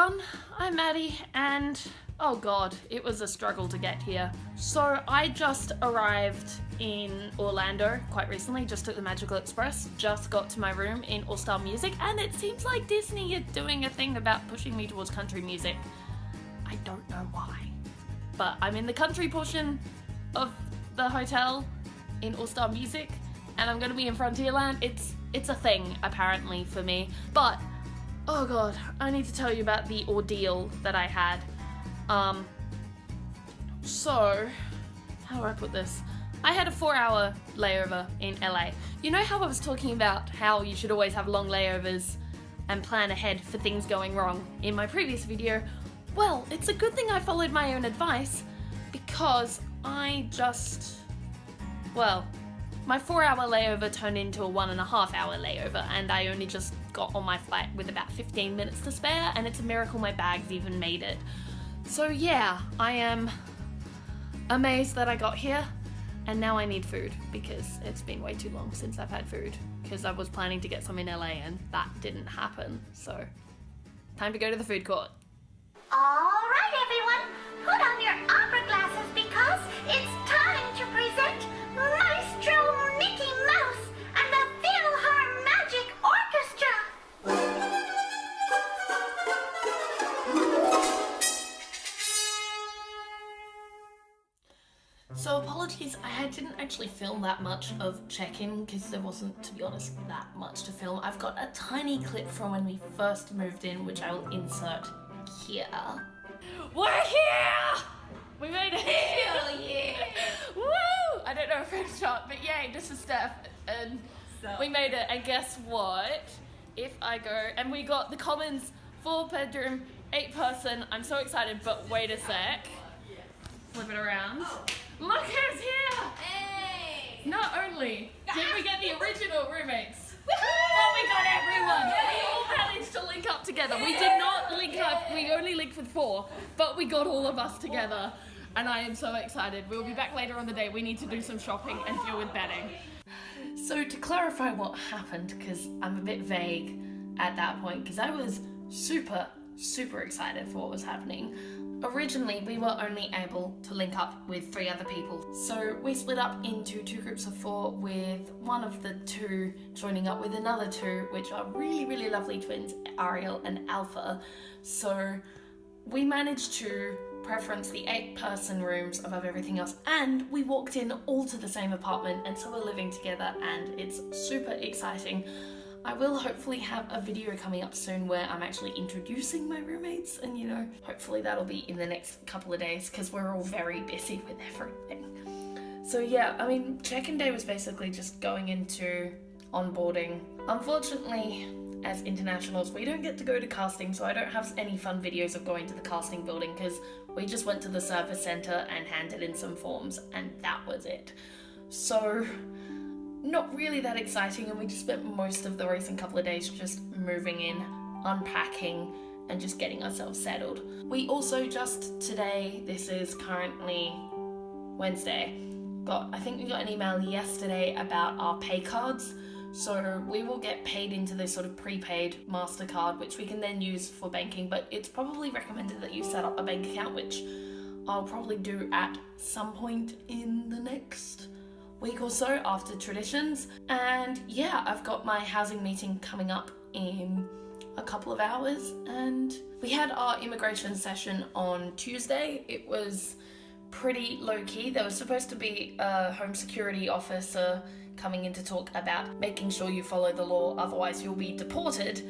everyone, I'm Maddie, and oh god, it was a struggle to get here. So I just arrived in Orlando quite recently, just took the Magical Express, just got to my room in All Star Music, and it seems like Disney is doing a thing about pushing me towards country music. I don't know why, but I'm in the country portion of the hotel in All Star Music, and I'm gonna be in Frontierland. It's a thing apparently for me, but oh god, I need to tell you about the ordeal that I had. So, how do I put this? I had a 4-hour layover in LA. You know how I was talking about how you should always have long layovers and plan ahead for things going wrong in my previous video? Well, it's a good thing I followed my own advice because my 4-hour layover turned into a 1.5-hour layover, and I only just got on my flight with about 15 minutes to spare, and it's a miracle my bags even made it. So yeah, I am amazed that I got here, and now I need food because it's been way too long since I've had food, because I was planning to get some in LA and that didn't happen. So time to go to the food court. Alright everyone, put on your opera glasses because it's time to present Maestro Mickey Mouse and the Philharmaddy Orchestra. So apologies, I didn't actually film that much of check-in because there wasn't, to be honest, that much to film. I've got a tiny clip from when we first moved in, which I will insert here. We're here! We made it here! Hell yeah! Woo! I don't know if it's shot, but yay, this is Steph, and we made it, and guess what? If I go, and we got the Commons 4-bedroom, 8-person, I'm so excited, but wait a sec. Flip it around. Look who's here! Hey! Not only did we get the original roommates, but we got everyone! We all managed to link up together. We did not link up, we only linked with 4, but we got all of us together. And I am so excited. We'll be back later on the day. We need to do some shopping and deal with bedding. So to clarify what happened, because I'm a bit vague at that point, because I was super excited for what was happening. Originally, we were only able to link up with 3 other people. So we split up into 2 groups of 4, with one of the 2 joining up with another 2, which are really lovely twins, Ariel and Alpha. So we managed to preference the 8-person rooms above everything else, and we walked in all to the same apartment, and so we're living together, and it's super exciting. I will hopefully have a video coming up soon where I'm actually introducing my roommates, and you know, hopefully that'll be in the next couple of days because we're all very busy with everything. So yeah, I mean, check-in day was basically just going into onboarding. Unfortunately, as internationals, we don't get to go to casting, so I don't have any fun videos of going to the casting building because we just went to the service center and handed in some forms, and that was it. So not really that exciting, and we just spent most of the recent couple of days just moving in, unpacking, and just getting ourselves settled. We also just today, this is currently Wednesday, I think we got an email yesterday about our pay cards. So we will get paid into this sort of prepaid MasterCard, which we can then use for banking, but it's probably recommended that you set up a bank account, which I'll probably do at some point in the next week or so after traditions. And yeah, I've got my housing meeting coming up in a couple of hours, and we had our immigration session on Tuesday. It was pretty low-key. There was supposed to be a home security officer coming in to talk about making sure you follow the law, otherwise you'll be deported,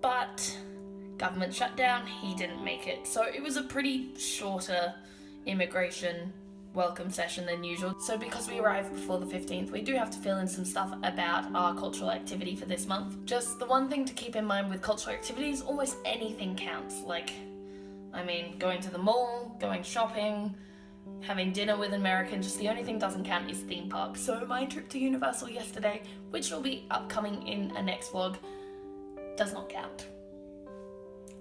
but government shutdown, he didn't make it. So it was a pretty shorter immigration welcome session than usual. So because we arrived before the 15th, we do have to fill in some stuff about our cultural activity for this month. Just the one thing to keep in mind with cultural activities, almost anything counts. Like, I mean, going to the mall, going shopping, having dinner with an American, just the only thing doesn't count is theme parks. So my trip to Universal yesterday, which will be upcoming in a next vlog, does not count.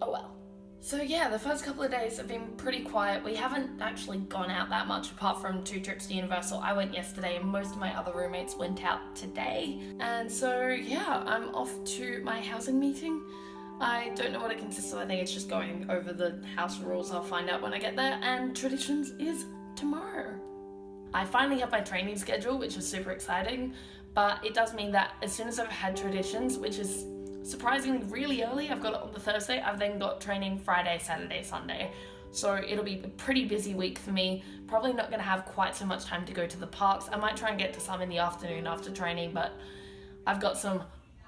Oh well. So yeah, the first couple of days have been pretty quiet. We haven't actually gone out that much apart from 2 trips to Universal. I went yesterday and most of my other roommates went out today. And so yeah, I'm off to my housing meeting. I don't know what it consists of. I think it's just going over the house rules. I'll find out when I get there. And traditions is tomorrow. I finally have my training schedule, which is super exciting, but it does mean that as soon as I've had traditions, which is surprisingly really early, I've got it on the Thursday, I've then got training Friday, Saturday, Sunday. So it'll be a pretty busy week for me. Probably not going to have quite so much time to go to the parks. I might try and get to some in the afternoon after training, but I've got some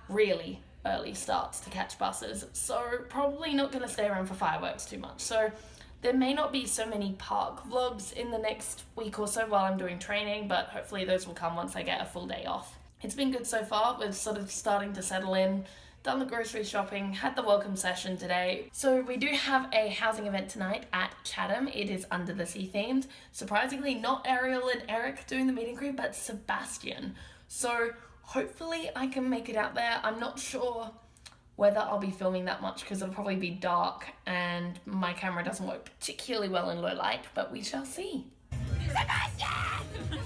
really early starts to catch buses. So probably not going to stay around for fireworks too much. So there may not be so many park vlogs in the next week or so while I'm doing training, but hopefully those will come once I get a full day off. It's been good so far. We're sort of starting to settle in. Done the grocery shopping, had the welcome session today. So we do have a housing event tonight at Chatham. It is Under the Sea themed. Surprisingly, not Ariel and Eric doing the meet and greet, but Sebastian. So hopefully I can make it out there. I'm not sure whether I'll be filming that much because it'll probably be dark and my camera doesn't work particularly well in low light, but we shall see. Sebastian!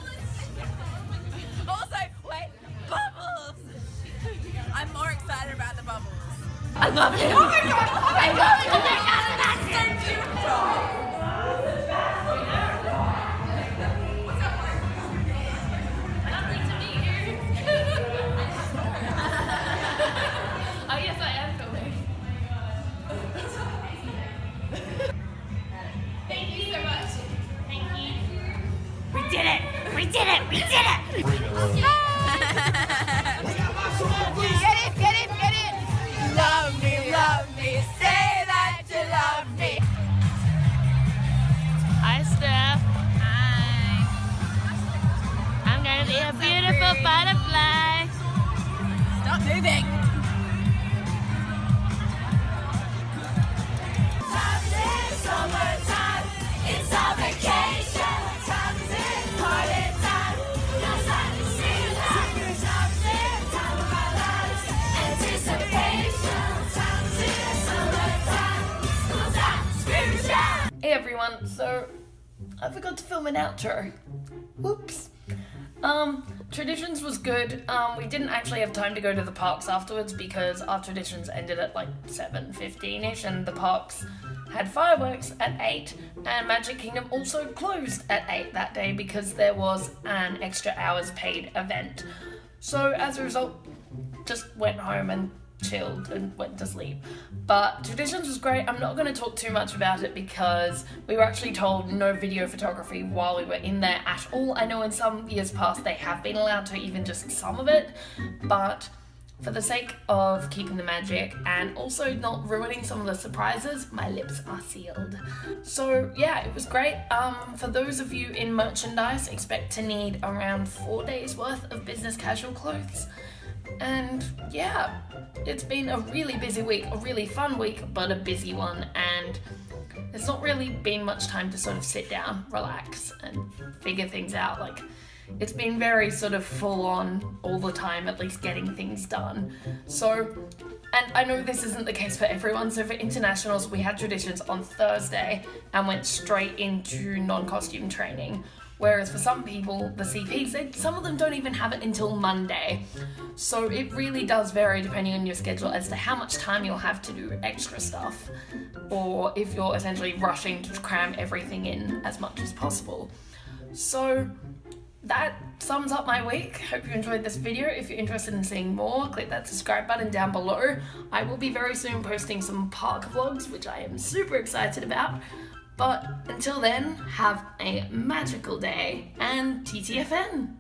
Also, wait, bubbles! I'm more excited about the bubbles. I love it! Oh my god! I love it! Oh my god, that's so beautiful! Lovely to meet you. Oh yes, I am filming. Thank you so much. Thank you. We did it! We did it! We did it! Get it! Love me, say that you love me. Hi, Steph. Hi. I'm gonna be a beautiful butterfly. Stop moving. Summertime, it's our vacation. Time's in party time. No time to see that. Time's in time of our lives. Anticipation. Time's in summertime. School time, spiritual. Hey everyone, so I forgot to film an outro. Whoops. Traditions was good. We didn't actually have time to go to the parks afterwards because our traditions ended at like 7:15ish and the parks had fireworks at 8 and Magic Kingdom also closed at 8 that day because there was an extra hours paid event. So as a result, just went home and chilled and went to sleep. But Traditions was great. I'm not going to talk too much about it because we were actually told no video photography while we were in there at all. I know in some years past they have been allowed to, even just some of it, but for the sake of keeping the magic and also not ruining some of the surprises, my lips are sealed. So yeah, it was great. For those of you in merchandise, expect to need around 4 days worth of business casual clothes. And yeah, it's been a really busy week, a really fun week, but a busy one, and there's not really been much time to sort of sit down, relax, and figure things out. Like, it's been very sort of full on all the time, at least getting things done. So, and I know this isn't the case for everyone, so for internationals, we had Traditions on Thursday and went straight into non-costume training. Whereas for some people, the CPs, some of them don't even have it until Monday. So it really does vary depending on your schedule as to how much time you'll have to do extra stuff, or if you're essentially rushing to cram everything in as much as possible. So that sums up my week. Hope you enjoyed this video. If you're interested in seeing more, click that subscribe button down below. I will be very soon posting some park vlogs, which I am super excited about. But until then, have a magical day and TTFN!